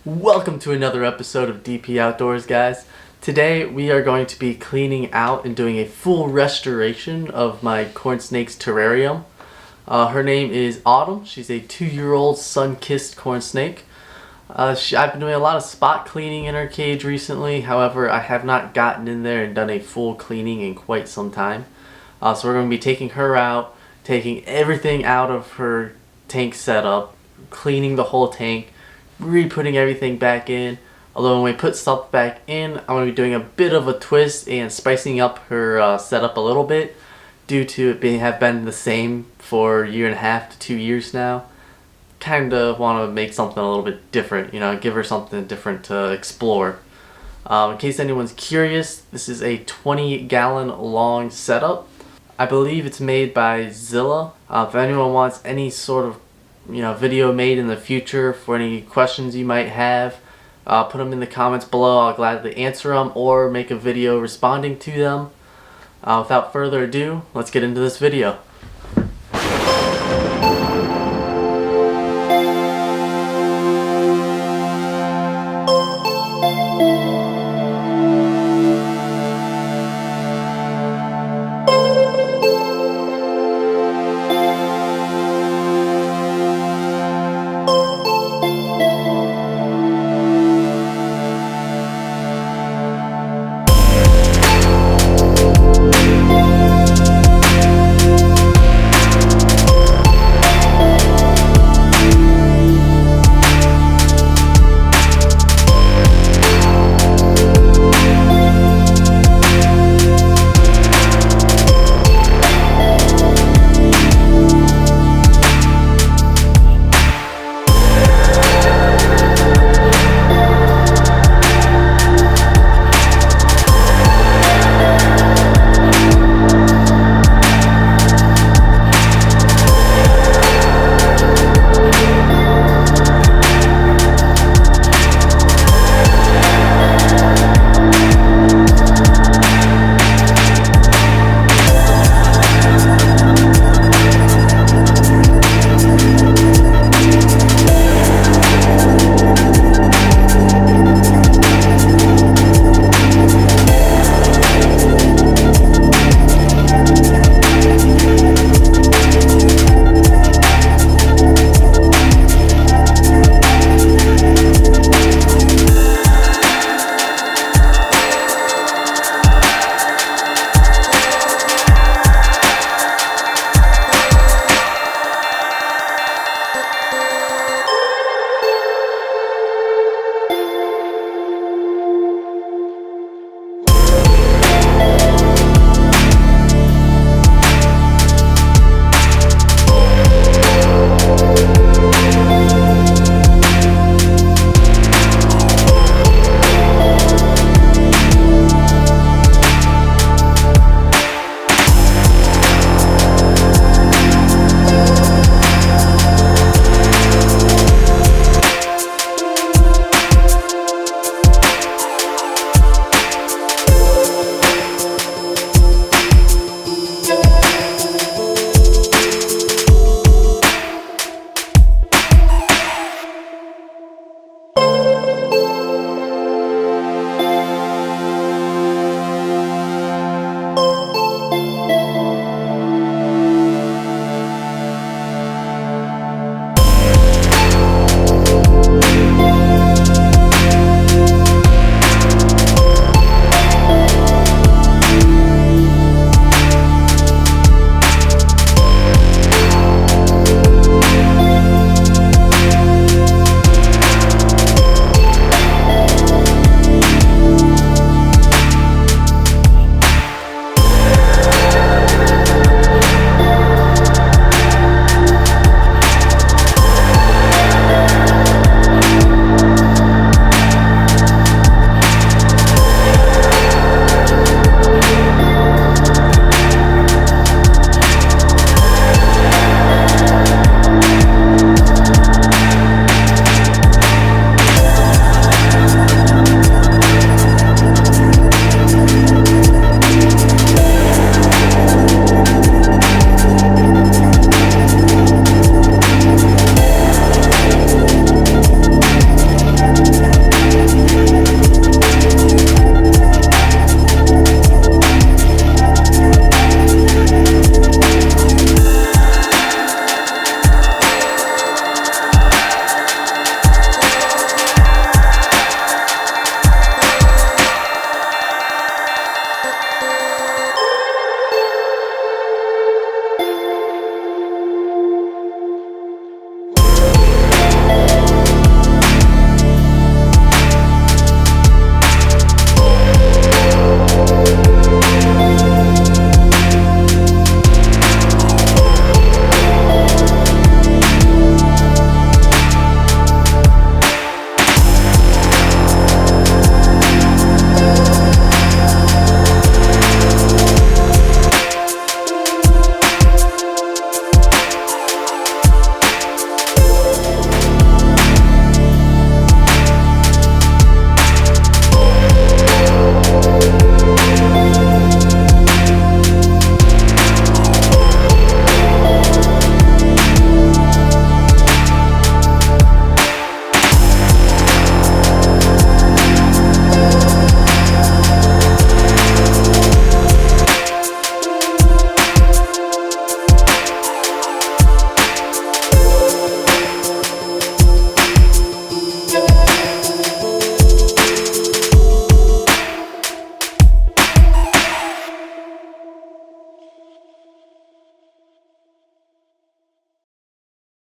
Welcome to another episode of DP Outdoors, guys. Today we are going to be cleaning out and doing a full restoration of my corn snake's terrarium. Her name is Autumn. She's a 2-year-old sun-kissed corn snake. I've been doing a lot of spot cleaning in her cage recently. However, I have not gotten in there and done a full cleaning in quite some time. So we're going to be taking her out, taking everything out of her tank setup, cleaning the whole tank, re-putting everything back in. Although when we put stuff back in, I'm going to be doing a bit of a twist and spicing up her setup a little bit due to it have been the same for a 1.5 to 2 years now. Kind of want to make something a little bit different, give her something different to explore. In case anyone's curious, this is a 20-gallon long setup. I believe it's made by Zilla. If anyone wants any sort of video made in the future for any questions you might have, put them in the comments below. I'll gladly answer them or make a video responding to them. Without further ado, let's get into this video.